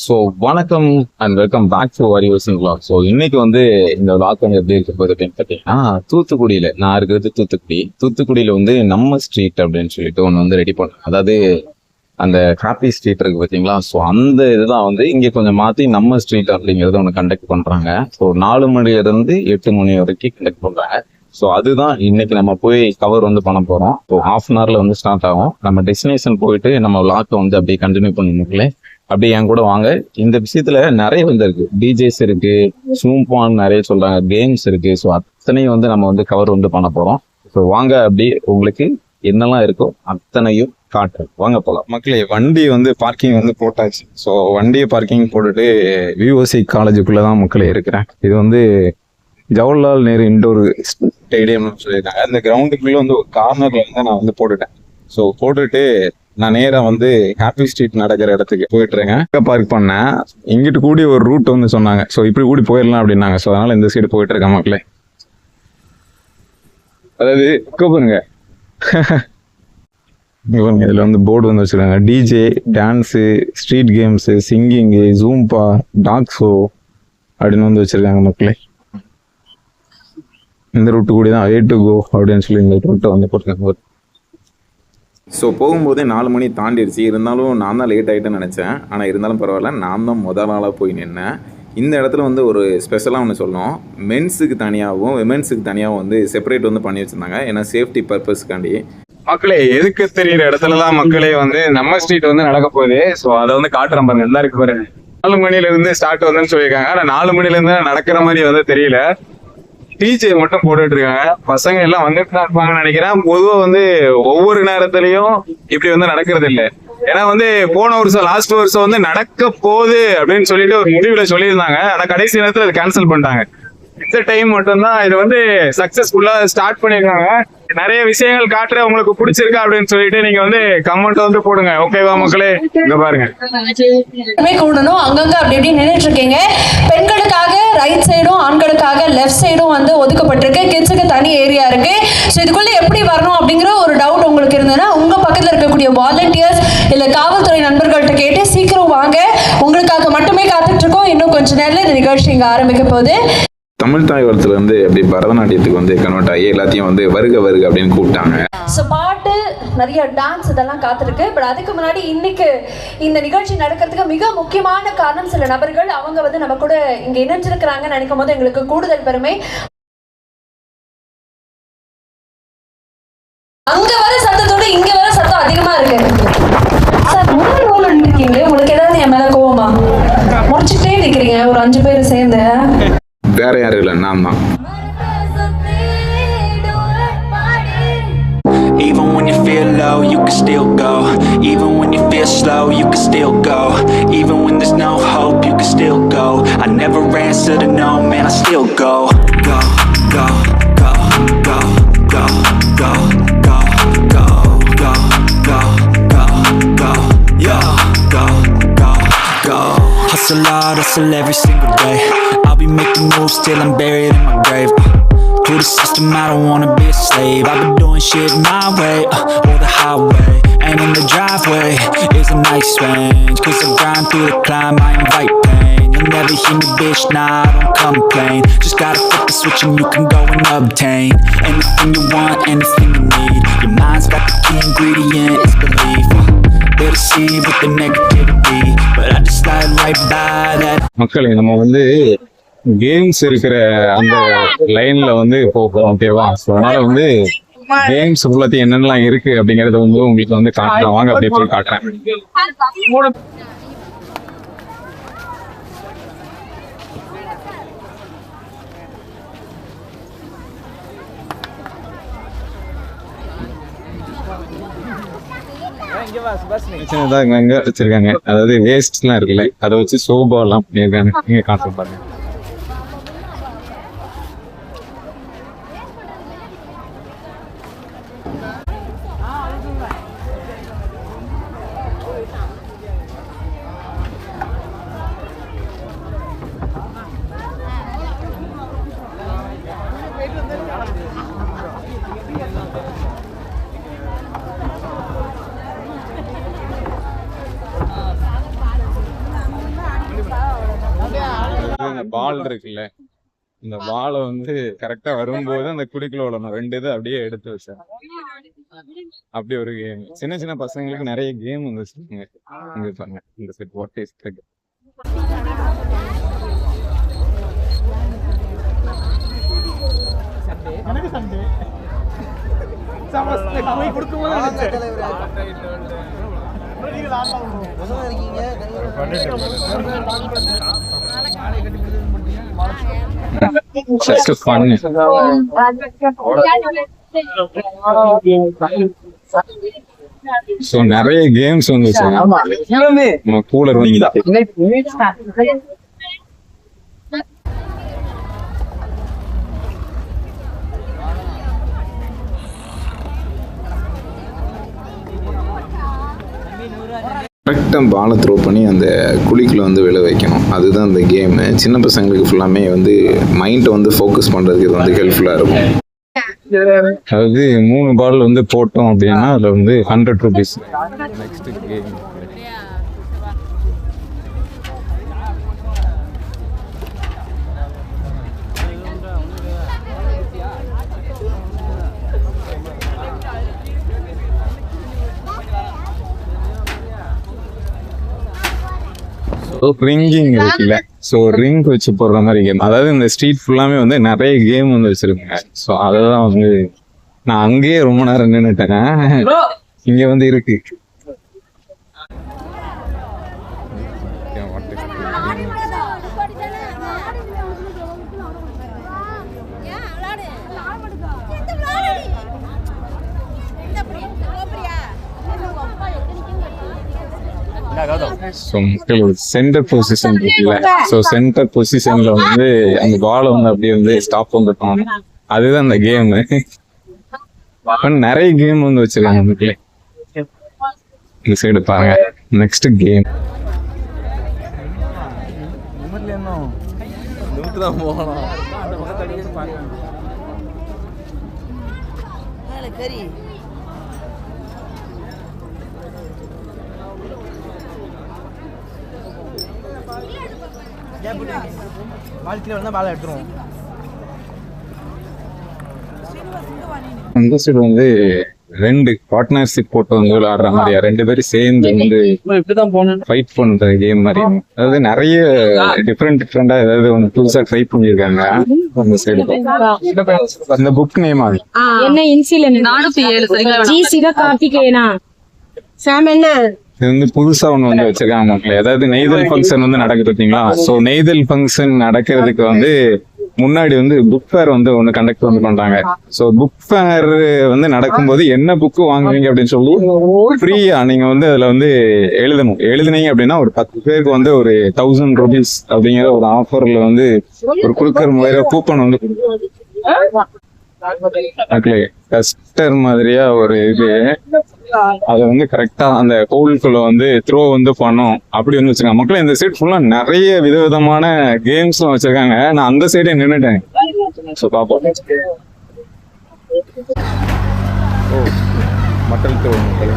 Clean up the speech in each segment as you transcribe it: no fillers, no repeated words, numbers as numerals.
So வணக்கம் and welcome back to வாரியோசிங் vlog. So இன்னைக்கு வந்து இந்த vlog வந்து எப்படி இருக்க போகுது அப்படின்னு பார்த்தீங்கன்னா, தூத்துக்குடியில் நான் இருக்கிறது தூத்துக்குடியில் வந்து நம்ம ஸ்ட்ரீட் அப்படின்னு சொல்லிட்டு ஒன்று வந்து ரெடி பண்ணேன். அதாவது அந்த காப்பி ஸ்ட்ரீட் இருக்கு பார்த்தீங்களா, ஸோ அந்த இதுதான் வந்து இங்கே கொஞ்சம் மாற்றி நம்ம ஸ்ட்ரீட் அப்படிங்கிறத ஒன்று கண்டக்ட் பண்ணுறாங்க. ஸோ 4 மணிலேருந்து 8 மணி வரைக்கும் கண்டக்ட் பண்ணுறாங்க. ஸோ அதுதான் இன்னைக்கு நம்ம போய் கவர் வந்து பண்ண போகிறோம். ஸோ ½ அன் ஹவரில் வந்து ஸ்டார்ட் ஆகும். நம்ம டெஸ்டினேஷன் போயிட்டு நம்ம vlog வந்து அப்படியே கண்டினியூ பண்ணி அப்படியே என் கூட வாங்க. இந்த விஷயத்துல நிறைய வந்து இருக்கு, டிஜேஸ் இருக்கு, சூம்பான் நிறைய சொல்றாங்க, கேம்ஸ் இருக்கு. ஸோ அத்தனையும் வந்து நம்ம வந்து கவர் வந்து பண்ண போறோம். ஸோ வாங்க அப்படியே உங்களுக்கு என்னெல்லாம் இருக்கோ அத்தனையும் காட்டுறேன், வாங்க போகலாம். மக்களே, வண்டி வந்து பார்க்கிங் வந்து போட்டாச்சு. ஸோ வண்டியை பார்க்கிங் போட்டுட்டு விஓசி காலேஜுக்குள்ளதான் மக்களே இருக்கிறேன். இது வந்து ஜவஹர்லால் நேரு இண்டோர் ஸ்டேடியம்னு சொல்லியிருக்காங்க. அந்த கிரவுண்டுக்குள்ள வந்து ஒரு கார்னர்ல வந்து நான் வந்து போட்டுட்டேன். ஸோ போட்டுட்டு நான் நேரா வந்து ஹாப்பி ஸ்ட்ரீட் நடக்கிற இடத்துக்கு போயிட்டுருங்க. பார்க் பண்ணேன். இங்கிட்டு கூடி ஒரு ரூட் வந்து சொன்னாங்க. ஸோ இப்படி கூடி போயிடலாம் அப்படின்னாங்க. ஸோ அதனால இந்த சைடு போயிட்டு இருக்கேன் மக்களே. அதாவது கூப்பிடுங்க. இதுல வந்து போர்டு வந்து வச்சிருக்காங்க, DJ, dance, street games, singing, zumba, talk show அப்படின்னு வந்து வச்சிருக்காங்க மக்களே. இந்த ரூட்டு கூடி தான் வே டு கோ அப்படின்னு சொல்லி இந்த ரூட்டை வந்து போட்டிருக்காங்க. ஸோ போகும்போதே 4 மணி தாண்டிடுச்சு. இருந்தாலும் நான் தான் லேட் ஆகிட்டேன்னு நினச்சேன். ஆனால் இருந்தாலும் பரவாயில்ல, நான் தான் முதல் நாளாக போய் நின்னேன். இந்த இடத்துல வந்து ஒரு ஸ்பெஷலாக ஒன்று சொல்லணும். மென்ஸுக்கு தனியாகவும் விமென்ஸுக்கு தனியாகவும் வந்து செப்பரேட் வந்து பண்ணி வச்சுருந்தாங்க. ஏன்னா சேஃப்டி பர்பஸ்க்காண்டி. மக்களே, எதுக்கு தெரியுற இடத்துலலாம் மக்களே வந்து நம்ம ஸ்ட்ரீட் வந்து நடக்க போகுது. ஸோ அதை வந்து காட்டுறேன் பாருங்க. எல்லாருக்கும் பாருங்க, 4 மணிலேருந்து ஸ்டார்ட் வந்துன்னு சொல்லியிருக்காங்க. ஆனால் 4 மணிலேருந்து நடக்கிற மாதிரி வந்து தெரியல. டிஜே மட்டும் போட்டுட்டு இருக்காங்க. பசங்க எல்லாம் வந்துட்டு தான் இருப்பாங்கன்னு நினைக்கிறேன். பொதுவாக வந்து ஒவ்வொரு நேரத்துலையும் இப்படி வந்து நடக்கிறது இல்லை. ஏன்னா வந்து போன வருஷம் லாஸ்ட் வருஷம் வந்து நடக்க போகுது அப்படின்னு சொல்லிட்டு ஒரு முடிவுல சொல்லியிருந்தாங்க. ஆனா கடைசி நேரத்தில் அது கேன்சல் பண்ணிட்டாங்க. இந்த டைம் மட்டும்தான் இது வந்து சக்சஸ்ஃபுல்லா ஸ்டார்ட் பண்ணிருக்காங்க. நிறைய விஷயங்கள் காட்டுற, உங்களுக்கு பிடிச்சிருக்கா அப்படின்னு சொல்லிட்டு நீங்க வந்து கமெண்ட் வந்து போடுங்க. ஓகேவா மக்களே? இங்க பாருங்க, கூடணும் அங்கங்க அப்படி இப்படி நின்றுட்டு இருக்கீங்க. பெண்களுக்காக ரைட் சைடும் ஆண்களுக்காக லெஃப்ட் சைடும் வந்து ஒதுக்கப்பட்டிருக்கு. கிட்ஸுக்கு தனி ஏரியா இருக்கு. ஸோ இதுக்குள்ள எப்படி வரணும் அப்படிங்கிற ஒரு டவுட் உங்களுக்கு இருந்ததுன்னா உங்க பக்கத்துல இருக்கக்கூடிய வாலண்டியர்ஸ் இல்ல காவல்துறை நண்பர்கள்ட்ட கேட்டு சீக்கிரம் வாங்க. உங்களுக்காக மட்டுமே காத்துட்டு இருக்கோம். இன்னும் கொஞ்ச நேரத்துல இந்த நிகழ்ச்சி இங்க ஆரம்பிக்க போகுது. தமிழ் தாய்வரத்துல இருந்து அப்படி பரதநாட்டியத்துக்கு வந்து கன்வெர்ட் ஆகி எல்லாத்தையும் வந்து வருக வருக அப்படின்னு கூப்பிட்டாங்க. ஸோ பாட்டு, நிறைய டான்ஸ் இதெல்லாம் காத்திருக்கு. பட் அதுக்கு முன்னாடி இன்னைக்கு இந்த நிகழ்ச்சி நடக்கிறதுக்கு மிக முக்கியமான காரணம், சில நபர்கள் அவங்க வந்து நம்ம கூட இங்க இணைஞ்சிருக்கிறாங்கன்னு நினைக்கும் போது எங்களுக்கு கூடுதல் பெருமை. அங்க வர சத்தத்தோட இங்க வர சத்தம் அதிகமா இருக்கு. சார், முதல் ரோல் இருக்கீங்க, உங்களுக்கு ஏதாவது என் மேல கோவமா? முடிச்சுட்டே நிக்கிறீங்க ஒரு 5 பேர் சேர்ந்து. வேற யாரும் இல்லை, நான் தான். Even when you feel low, you can still go. Even when you feel slow, you can still go. Even when there's no hope, you can still go. I never answer to no, man, I still go. Go, go, go, go, go, go, go, go, go, go, go, go, yo, go, go, go. Hustle hard, hustle every single day. I'll be making moves till I'm buried in my grave. To the system, I don't wanna be a slave. I've been doing shit my way, or the highway. And in the driveway is a nice range. Cause I grind through the climb, I invite pain. You'll never hear me, bitch, nah, I don't complain. Just gotta flip the switch and you can go and obtain anything you want, anything you need. Your mind's got the key ingredient, it's belief. They'll deceive with the negativity, but I just slide right by that. மக்களே, நம்ம வந்து games இருக்கிற அந்த லைன்ல வந்து போகிறோம். ஓகேவா? So அதனால வந்து கேம்ஸ் ஃபுல்லாத்தையும் என்னென்னலாம் இருக்கு அப்படிங்கறத வந்து உங்களுக்கு வந்து காட்டுறேன். வாங்க அப்படியே போய் காட்டுறேன். இங்க வச்சிருக்காங்க. அதாவது வேஸ்ட் எல்லாம் இருக்குல்ல, அதை வச்சு சோபா எல்லாம் பண்ணிருக்காங்க. நீங்க காட்டுற பாருங்க. இந்த பால் இருக்குல்ல, இந்த பாலை வந்து கரெக்டா வரும்போது அந்த குழிக்குள்ள விடணும். 2 இது அப்படியே எடுத்து வச்சேன். அப்படி ஒரு கேம். சின்ன சின்ன பசங்களுக்கு நிறைய கேம் வந்து வச்சிருக்காங்க. இங்க பாருங்க இந்த set what is that. Just fun. So நிறைய கேம்ஸ் வந்து வச்சிருக்காங்க. கூலர் கரெக்டாக பாலை த்ரோ பண்ணி அந்த குழிக்குள்ள வந்து விழ வைக்கணும். அதுதான் அந்த கேமு. சின்ன பசங்களுக்கு ஃபுல்லாமே வந்து மைண்டை வந்து ஃபோக்கஸ் பண்ணுறதுக்கு இது வந்து ஹெல்ப்ஃபுல்லாக இருக்கும். அதாவது 3 பால் வந்து போட்டோம் அப்படின்னா அதுல வந்து 100 rupees. நெக்ஸ்ட் கேம் ரிங்கிங் இருக்குல்ல. ஸோ ரிங் வச்சு போடுற மாதிரி கேம். அதாவது இந்த ஸ்ட்ரீட் ஃபுல்லாமே வந்து நிறைய கேம் வந்து வச்சிருக்காங்க. ஸோ அதெல்லாம் வந்து நான் அங்கேயே ரொம்ப நேரம் நின்றுட்டேன். இங்க வந்து இருக்கு. ஸோ சென்டர் பொசிஷன் இருக்குல்ல. ஸோ சென்டர் பொசிஷன்ல வந்து அந்த பாலை வந்து அப்படியே வந்து ஸ்டாப் பண்ணிட்டோம். அதுதான் அந்த கேம். நிறைய கேம் வந்து வச்சிருக்காங்க அதுக்குள்ளே. இந்த சைடு பாருங்க நெக்ஸ்ட் கேம். இந்த சைடு வந்து 2 பார்ட்னர்ஷிப் போட்டு வந்து விளையாடுற மாதிரியா, 2 பேரும் சேர்ந்து வந்து ஃபைட் பண்ற கேம் மாதிரி. அதாவது நிறைய டிஃப்ரெண்டா ஏதாவது ஒன்று புதுசா ட்ரை பண்ணிருக்காங்க. அந்த சைடு இந்த புக் நேம் அது என்ன இன்சில் ஜி சிவகார்த்திகேயனா சாம் என்ன இது வந்து புதுசா ஒண்ணு வந்து வச்சிருக்காங்க மக்களே. அதாவது நெய்தல் ஃபங்க்ஷன் வந்து நடக்குது பார்த்தீங்களா. ஸோ நெய்தல் ஃபங்க்ஷன் நடக்கிறதுக்கு வந்து முன்னாடி வந்து புக் ஃபேர் வந்து ஒன்று கண்டக்ட் வந்து பண்றாங்க. ஸோ புக் ஃபேர் வந்து நடக்கும்போது என்ன புக்கு வாங்குவீங்க அப்படின்னு சொல்லி ஃப்ரீயா நீங்க வந்து அதுல வந்து எழுதுனீங்க அப்படின்னா ஒரு 10 பேருக்கு வந்து ஒரு 1000 rupees அப்படிங்கிற ஒரு ஆஃபர்ல வந்து ஒரு குடுக்கற முறையில கூப்பன் வந்து மக்களே. கஸ்டர் மாதிரியா ஒரு இது அதை வந்து கரெக்டா அந்த கோவிலுக்குள்ள வந்து த்ரோ வந்து பண்ணோம் அப்படி வந்து வச்சிருக்காங்க மக்களே. இந்த சைடு ஃபுல்லா நிறைய விதவிதமான கேம்ஸ் வச்சிருக்காங்க. நான் அந்த சைடே நின்னுட்டேன். ஸோ பாப்போம். ஓ மக்கள் த்ரோ மக்கள்.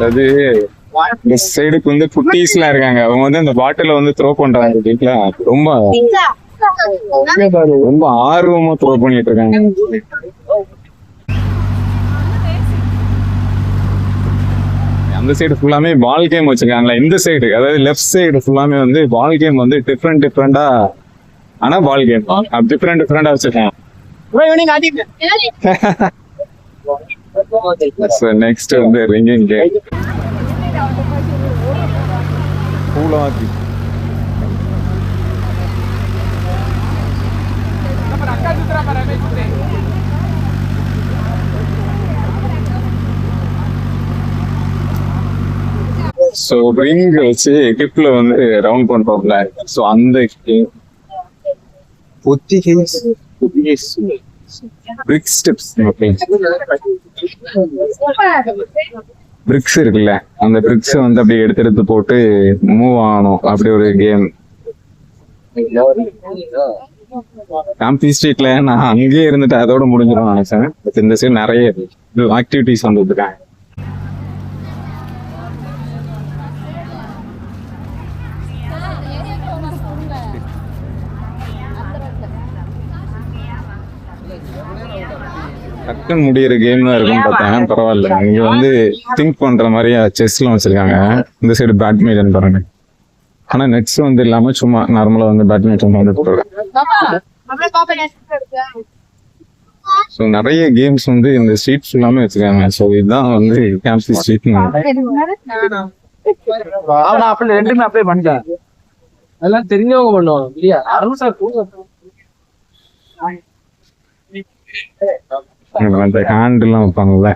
அது இந்த சைடுக்கு வந்து குட்டீஸ் எல்லாம் இருக்காங்க. அவங்க வந்து அந்த பாட்டில வந்து த்ரோ பண்றாங்க. ரொம்ப ஆர்வமா த்ரோ பண்ணிட்டு இருக்காங்க. அந்த சைடு ஃபுல்லாமே பால் கேம் வச்சிருக்காங்களா. இந்த சைடு அதாவது லெஃப்ட் சைடு ஃபுல்லாமே வந்து பால் கேம் வந்து டிஃப்ரெண்டா ஆனா பால் கேம் டிஃப்ரெண்டா வச்சிருக்காங்க. நெக்ஸ்ட் வந்து ரிங்கிங் கேம். ஸோ ரிங் வச்சு ஹிப்ல வந்து ரவுண்ட் பண்றோம்ல. ஸோ அந்த பிரிக் ஸ்டெப்ஸ் பிரிக்ஸ் இருக்குல்ல, அந்த பிரிக்ஸ் வந்து அப்படியே எடுத்து போட்டு மூவ் ஆகணும் அப்படி ஒரு கேம். கேம்பி ஸ்ட்ரீட்ல நான் அங்கேயே இருந்துட்டு அதோட முடிஞ்சிடும் நினைச்சேன். பட் இந்த சைடு நிறைய ஆக்டிவிட்டிஸ் வந்துட்டு இருக்காங்க. டக்குன்னு முடியிற கேம் தான் இருக்குன்னு பார்த்தேன். பரவாயில்ல, இங்க வந்து திங்க் பண்ற மாதிரியா செஸ்லாம் வச்சிருக்காங்க. இந்த சைடு பேட்மிண்டன் பாருங்க. ஆனா நெட்ஸ் வந்து இல்லாம சும்மா நார்மலா வந்து பேட்மிண்டன் வந்து போடுறாங்க. ஸோ நிறைய கேம்ஸ் வந்து இந்த ஸ்ட்ரீட் ஃபுல்லாமே வச்சிருக்காங்க. ஸோ இதுதான் வந்து கேம்பி ஸ்ட்ரீட். அப்படி ரெண்டுமே அப்ளை பண்ணிட்டேன். அதெல்லாம் தெரிஞ்சவங்க பண்ணுவாங்க இல்லையா? அருண் சார் அந்த ஹேண்ட் எல்லாம் வைப்பாங்கல்ல,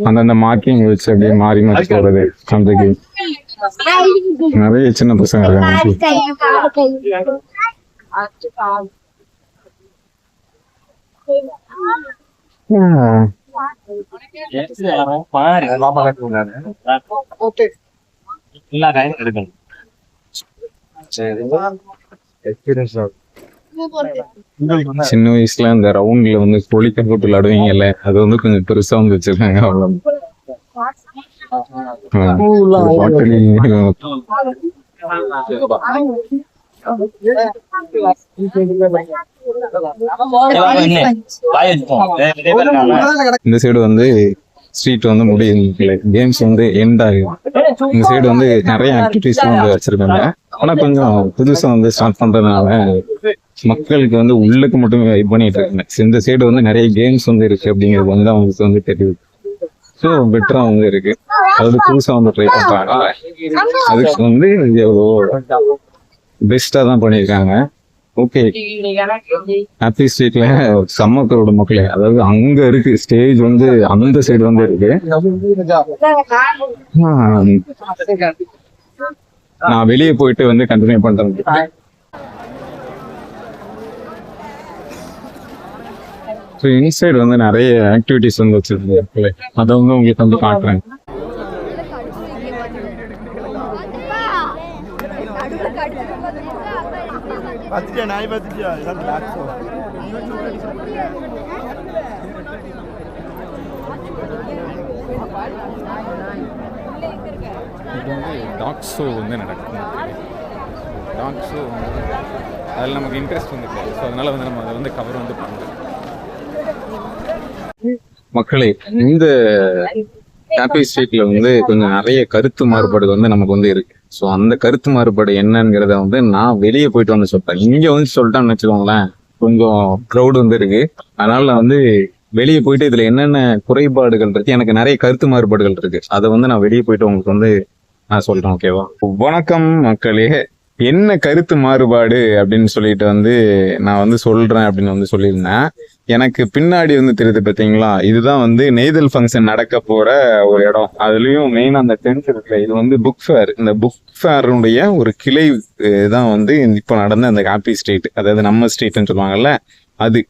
அந்தந்த மார்க்கிங் வச்சு அப்படியே மாறி மாறி போறது அந்த கேம். நிறைய சின்ன பசங்க இருக்காங்க. சின்ன வயசுல இந்த ரவுண்ட்ல வந்து கொளிக்க போட்டு விளையாடுவீங்கல்ல, அது வந்து கொஞ்சம் பெருசா வந்து வச்சிருக்காங்க. அவ்வளவு இந்த சைடு வந்து ஸ்ட்ரீட் வந்து முடியுது, கேம்ஸ் வந்து எண்ட் ஆகும். இந்த சைடு வந்து நிறைய ஆக்டிவிட்டிஸ் வந்து வச்சிருக்காங்க. ஆனா கொஞ்சம் புதுசா வந்து ஸ்டார்ட் பண்றதுனால மக்களுக்கு வந்து உள்ளுக்கு மட்டுமே வெயிட் பண்ணிட்டு இருக்காங்க. இந்த சைடு வந்து நிறைய கேம்ஸ் வந்து இருக்கு அப்படிங்கிறது வந்து அவங்களுக்கு வந்து தெரியுது. ஸோ பெட்டரா வந்து இருக்கு. அதாவது புதுசா வந்து ட்ரை பண்றாங்க. அதுக்கு வந்து எவ்வளோ பெஸ்டா தான் பண்ணியிருக்காங்க. ஓகே, ஹாப்பி ஸ்ட்ரீட்ல சம்மக்கரோட மக்களே, அதாவது அங்க இருக்கு ஸ்டேஜ் வந்து அந்த சைடு வந்து இருக்கு. நான் வெளியே போயிட்டு வந்து கண்டினியூ பண்றேன். ஸோ இன்சைடு வந்து நிறைய ஆக்டிவிட்டிஸ் வந்து வச்சிருக்கு. அதை வந்து உங்களுக்கு வந்து காட்டுறேன். இது வந்து டாக் ஷோ வந்து நடக்கும். டாக் ஷோ வந்து அதில் நமக்கு இன்ட்ரெஸ்ட் வந்து கிடையாது. ஸோ அதனால வந்து நம்ம அதை வந்து கவர் வந்து பண்ணுறோம். மக்களே, இந்த ஹாப்பி ஸ்ட்ரீட்ல வந்து கொஞ்சம் நிறைய கருத்து மாறுபாடு வந்து நமக்கு வந்து இருக்கு. ஸோ அந்த கருத்து மாறுபாடு என்னங்கிறத வந்து நான் வெளியே போயிட்டு வந்து சொல்றேன். இங்க வந்து சொல்லிட்டான்னு வச்சுக்கோங்களேன், கொஞ்சம் க்ரௌட் வந்து இருக்கு. அதனால நான் வந்து வெளியே போயிட்டு இதுல என்னென்ன குறைபாடுகள் இருக்கு, எனக்கு நிறைய கருத்து மாறுபாடுகள் இருக்கு, அதை வந்து நான் வெளியே போயிட்டு உங்களுக்கு வந்து நான் சொல்றேன். ஓகேவா? வணக்கம் மக்களே. என்ன கருத்து மாறுபாடு அப்படின்னு சொல்லிட்டு வந்து நான் வந்து சொல்றேன் அப்படின்னு வந்து சொல்லியிருந்தேன். எனக்கு பின்னாடி வந்து தெரியுது பார்த்தீங்களா, இதுதான் வந்து நெய்தல் ஃபங்க்ஷன் நடக்க போற ஒரு இடம். அதுலயும் மெயினா அந்த டென்ட் இருக்குல்ல, இது வந்து புக் ஃபேர். இந்த புக் ஃபேருடைய ஒரு கிளை தான் வந்து இப்போ நடந்த அந்த ஹாப்பி ஸ்ட்ரீட், அதாவது நம்ம ஸ்ட்ரீட்னு சொல்லுவாங்கல்ல. அது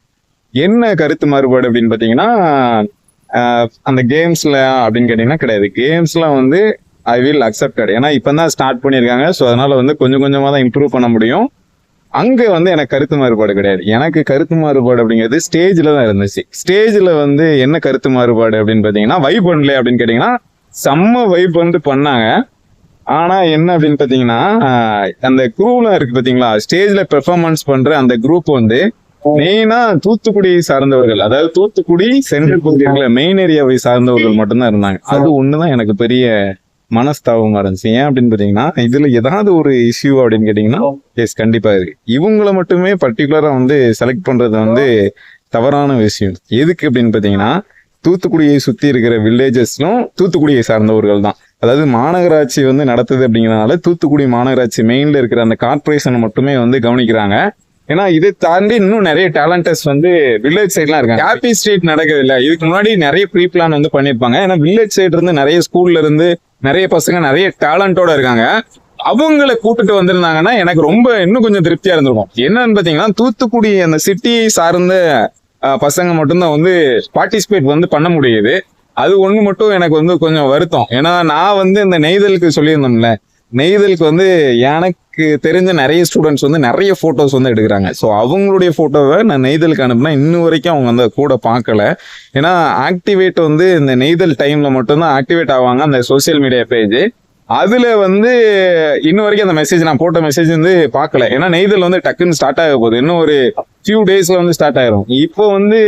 என்ன கருத்து மாறுபாடு அப்படின்னு பார்த்தீங்கன்னா, அந்த கேம்ஸ்ல அப்படின்னு கேட்டீங்கன்னா கிடையாது. கேம்ஸ்லாம் வந்து ஐ வில் அக்செப்டட், ஏன்னா இப்போ தான் ஸ்டார்ட் பண்ணியிருக்காங்க. ஸோ அதனால வந்து கொஞ்சம் கொஞ்சமாக தான் இம்ப்ரூவ் பண்ண முடியும். அங்கே வந்து எனக்கு கருத்து மாறுபாடு கிடையாது. எனக்கு கருத்து மாறுபாடு அப்படிங்கிறது ஸ்டேஜில் தான் இருந்துச்சு. ஸ்டேஜில் வந்து என்ன கருத்து மாறுபாடு அப்படின்னு பார்த்தீங்கன்னா, வைப் பண்ணல அப்படின்னு கேட்டிங்கன்னா செம்ம வைப் வந்து பண்ணாங்க. ஆனால் என்ன அப்படின்னு பார்த்தீங்கன்னா, அந்த குரூப்லாம் இருக்குது பார்த்தீங்களா, ஸ்டேஜில் பெர்ஃபார்மன்ஸ் பண்ணுற அந்த குரூப் வந்து மெயினா தூத்துக்குடி சார்ந்தவர்கள், அதாவது தூத்துக்குடி சென்ட்ரல் பகுதியில் மெயின் ஏரியாவை சார்ந்தவர்கள் மட்டும்தான் இருந்தாங்க. அது ஒண்ணுதான் எனக்கு பெரிய மனஸ்தாபமா இருந்துச்சு. ஏன் அப்படின்னு பாத்தீங்கன்னா, இதுல ஏதாவது ஒரு இஷ்யூ அப்படின்னு கேட்டீங்கன்னா எஸ் கண்டிப்பா இருக்கு. இவங்களை மட்டுமே பர்டிகுலரா வந்து செலக்ட் பண்றது வந்து தவறான விஷயம். எதுக்கு அப்படின்னு பாத்தீங்கன்னா, தூத்துக்குடியை சுத்தி இருக்கிற வில்லேஜஸ்லும் தூத்துக்குடியை சார்ந்தவர்கள் தான். அதாவது மாநகராட்சி வந்து நடத்துது அப்படிங்கிறதுனால தூத்துக்குடி மாநகராட்சி மெயின்ல இருக்கிற அந்த கார்பரேஷனை மட்டுமே வந்து கவனிக்கிறாங்க. ஏன்னா இதை தாண்டி இன்னும் நிறைய டேலண்டர்ஸ் வந்து வில்லேஜ் சைட்லாம் இருக்காங்க. ஹாப்பி ஸ்ட்ரீட் நடக்குது இல்ல, இதுக்கு முன்னாடி நிறைய ப்ரீ பிளான் வந்து பண்ணிருப்பாங்க. ஏன்னா வில்லேஜ் சைடு இருந்து நிறைய ஸ்கூல்ல இருந்து நிறைய பசங்க நிறைய டேலண்டோட இருக்காங்க. அவங்களை கூப்பிட்டு வந்திருந்தாங்கன்னா எனக்கு ரொம்ப இன்னும் கொஞ்சம் திருப்தியா இருந்திருக்கும். என்னன்னு பாத்தீங்கன்னா, தூத்துக்குடி அந்த சிட்டியை சார்ந்த பசங்க மட்டும்தான் வந்து பார்ட்டிசிபேட் வந்து பண்ண முடியுது. அது ஒண்ணு மட்டும் எனக்கு வந்து கொஞ்சம் வருத்தம். ஏன்னா நான் வந்து இந்த நெய்தலுக்கு சொல்லியிருந்தோம்ல, நெய்தலுக்கு வந்து எனக்கு எனக்கு தெரிஞ்ச நிறைய ஸ்டூடெண்ட்ஸ் வந்து நிறைய ஃபோட்டோஸ் வந்து எடுக்கிறாங்க. ஸோ அவங்களுடைய ஃபோட்டோவை நான் நெய்தலுக்கு அனுப்புனா இன்னும் வரைக்கும் அவங்க அந்த கூட பார்க்கல. ஏன்னா ஆக்டிவேட் வந்து இந்த நெய்தல் டைமில் மட்டும்தான் ஆக்டிவேட் ஆவாங்க அந்த சோசியல் மீடியா பேஜ். அதில் வந்து இன்னும் வரைக்கும் அந்த மெசேஜ் நான் போட்ட மெசேஜ் வந்து பார்க்கல. ஏன்னா நெய்தல் வந்து டக்குன்னு ஸ்டார்ட் ஆக போகுது, இன்னும் ஒரு ஃபியூ டேஸில் வந்து ஸ்டார்ட் ஆயிரும். இப்போ வந்து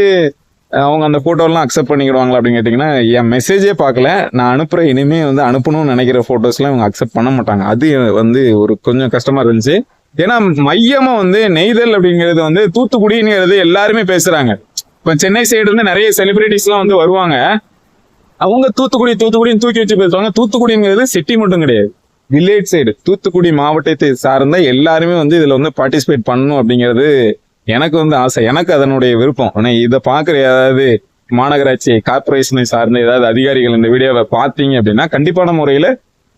அவங்க அந்த ஃபோட்டோலாம் அக்செப்ட் பண்ணிக்கிடுவாங்களா அப்படின்னு கேட்டிங்கன்னா என் மெசேஜே பார்க்கல. நான் அனுப்புகிற இனிமேல் வந்து அனுப்பணும்னு நினைக்கிற ஃபோட்டோஸ்லாம் இவங்க அக்செப்ட் பண்ண மாட்டாங்க. அது வந்து ஒரு கொஞ்சம் கஷ்டமாக இருந்துச்சு. ஏன்னா மையமாக வந்து நெய்தல் அப்படிங்கிறது வந்து தூத்துக்குடிங்கிறது எல்லாருமே பேசுகிறாங்க. இப்போ சென்னை சைடு வந்து நிறைய செலிபிரிட்டிஸ்லாம் வந்து வருவாங்க, அவங்க தூத்துக்குடின்னு தூக்கி வச்சு பேசுவாங்க. தூத்துக்குடிங்கிறது சிட்டி மட்டும் கிடையாது, வில்லேஜ் சைடு தூத்துக்குடி மாவட்டத்தை சார்ந்த எல்லாருமே வந்து இதில் வந்து பார்ட்டிசிபேட் பண்ணணும் அப்படிங்கிறது எனக்கு வந்து ஆசை, எனக்கு அதனுடைய விருப்பம். ஆனால் இதை பார்க்குற ஏதாவது மாநகராட்சி கார்பரேஷனை சார்ந்த ஏதாவது அதிகாரிகள் இந்த வீடியோவை பார்த்தீங்க அப்படின்னா கண்டிப்பான முறையில்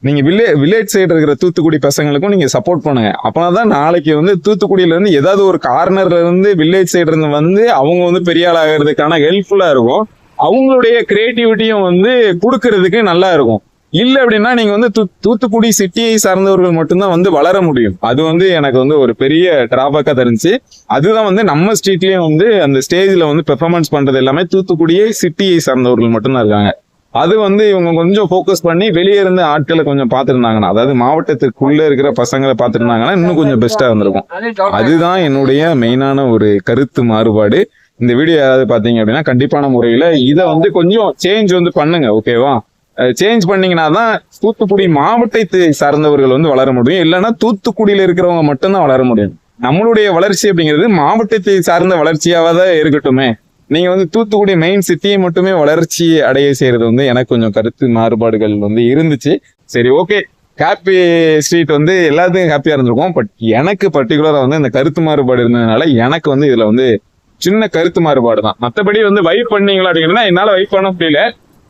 நீங்கள் வில்லேஜ் சைடு இருக்கிற தூத்துக்குடி பசங்களுக்கும் நீங்கள் சப்போர்ட் பண்ணுங்க. அப்போனா தான் நாளைக்கு வந்து தூத்துக்குடியில இருந்து ஏதாவது ஒரு கார்னர்ல இருந்து வில்லேஜ் சைடு இருந்து வந்து அவங்க வந்து பெரிய ஆள் ஆகிறதுக்கான ஹெல்ப்ஃபுல்லாக இருக்கும். அவங்களுடைய கிரியேட்டிவிட்டியும் வந்து கொடுக்கறதுக்கு நல்லா இருக்கும். இல்லை அப்படின்னா நீங்க வந்து தூத்துக்குடி சிட்டியை சார்ந்தவர்கள் மட்டும்தான் வந்து வளர முடியும். அது வந்து எனக்கு வந்து ஒரு பெரிய டிராபேக்கா தெரிஞ்சு, அதுதான் வந்து நம்ம ஸ்ட்ரீட்லயும் வந்து அந்த ஸ்டேஜ்ல வந்து பெர்ஃபார்மன்ஸ் பண்றது எல்லாமே தூத்துக்குடியை சிட்டியை சார்ந்தவர்கள் மட்டும்தான் இருக்காங்க. அது வந்து இவங்க கொஞ்சம் ஃபோக்கஸ் பண்ணி வெளியே இருந்த ஆட்களை கொஞ்சம் பார்த்துருந்தாங்கன்னா, அதாவது மாவட்டத்துக்குள்ள இருக்கிற பசங்களை பார்த்துருந்தாங்கன்னா இன்னும் கொஞ்சம் பெஸ்டா இருந்திருக்கும். அதுதான் என்னுடைய மெயினான ஒரு கருத்து மாறுபாடு. இந்த வீடியோ யாராவது பார்த்தீங்க அப்படின்னா கண்டிப்பான முறையில இதை வந்து கொஞ்சம் சேஞ்ச் வந்து பண்ணுங்க, ஓகேவா? சேஞ்ச் பண்ணீங்கன்னா தான் தூத்துக்குடி மாவட்டத்தை சார்ந்தவர்கள் வந்து வளர முடியும். இல்லைன்னா தூத்துக்குடியில இருக்கிறவங்க மட்டும்தான் வளர முடியும். நம்மளுடைய வளர்ச்சி அப்படிங்கிறது மாவட்டத்தை சார்ந்த வளர்ச்சியாவ தான் இருக்கட்டுமே. நீங்க வந்து தூத்துக்குடி மெயின் சிட்டியை மட்டுமே வளர்ச்சி அடைய செய்யறது வந்து எனக்கு கொஞ்சம் கருத்து மாறுபாடுகள் வந்து இருந்துச்சு. சரி, ஓகே, ஹாப்பி ஸ்ட்ரீட் வந்து எல்லாத்துக்கும் ஹாப்பியா இருந்திருக்கும். பட் எனக்கு பர்டிகுலரா வந்து இந்த கருத்து மாறுபாடு இருந்ததுனால எனக்கு வந்து இதுல வந்து சின்ன கருத்து மாறுபாடு தான். மற்றபடி வந்து வைப் பண்ணீங்களா அப்படின்னா என்னால வைப் பண்ண முடியல.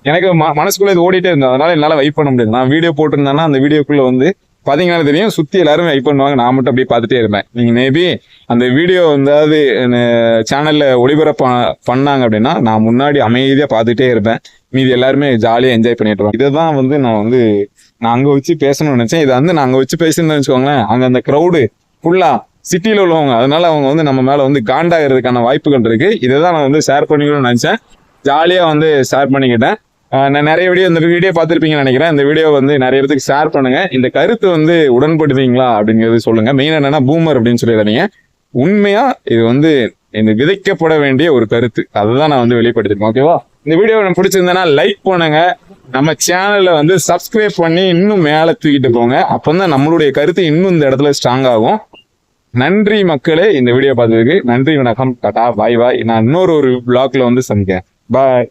எனக்கு மனசுக்குள்ள இது ஓடிட்டே இருந்தது, அதனால என்னால வைப் பண்ண முடியாது. நான் வீடியோ போட்டிருந்தேன்னா அந்த வீடியோக்குள்ள வந்து பாத்தீங்கன்னா தெரியும், சுத்தி எல்லாருமே வைப் பண்ணுவாங்க, நான் மட்டும் அப்படியே பார்த்துட்டே இருப்பேன். நீங்க மேபி அந்த வீடியோ வந்து சேனல்ல ஒளிபரப்பு பண்ணாங்க அப்படின்னா நான் முன்னாடி அமைதியா பார்த்துட்டே இருப்பேன். மீதி எல்லாருமே ஜாலியா என்ஜாய் பண்ணிட்டு இருப்பேன். இதைதான் வந்து நான் அங்க வச்சு பேசணும்னு நினைச்சேன். இதை வந்து நான் அங்க வச்சு பேசணும்னு வச்சுக்கோங்களேன், அங்க அந்த க்ரௌடு ஃபுல்லா சிட்டியில உள்ளவங்க, அதனால அவங்க வந்து நம்ம மேல வந்து காண்டாகிறதுக்கான வாய்ப்புகள் இருக்கு. இதை தான் நான் வந்து ஷேர் பண்ணிக்கணும்னு நினைச்சேன். ஜாலியா வந்து ஷேர் பண்ணிக்கிட்டேன். நான் நிறைய இந்த வீடியோ பார்த்துருப்பீங்கன்னு நினைக்கிறேன். இந்த வீடியோ வந்து நிறைய பேருக்கு ஷேர் பண்ணுங்க. இந்த கருத்து வந்து உடன்படுவீங்களா அப்படிங்கிறது சொல்லுங்க. மெயின் என்னன்னா பூமர் அப்படின்னு சொல்லிடுறீங்க. உண்மையா இது வந்து இந்த விதைக்கப்பட வேண்டிய ஒரு கருத்து, அதுதான் நான் வந்து வெளிப்படுத்திருக்கேன். ஓகேவா? இந்த வீடியோ எனக்கு பிடிச்சிருந்தேன்னா லைக் பண்ணுங்க, நம்ம சேனல்ல வந்து சப்ஸ்கிரைப் பண்ணி இன்னும் மேல தூக்கிட்டு போங்க. அப்பதான் நம்மளுடைய கருத்து இன்னும் இந்த இடத்துல ஸ்ட்ராங் ஆகும். நன்றி மக்களே, இந்த வீடியோ பார்த்ததுக்கு நன்றி, வணக்கம், டாடா, பாய் பாய். நான் இன்னொரு vlogல வந்து சந்திக்கிறேன். பாய்.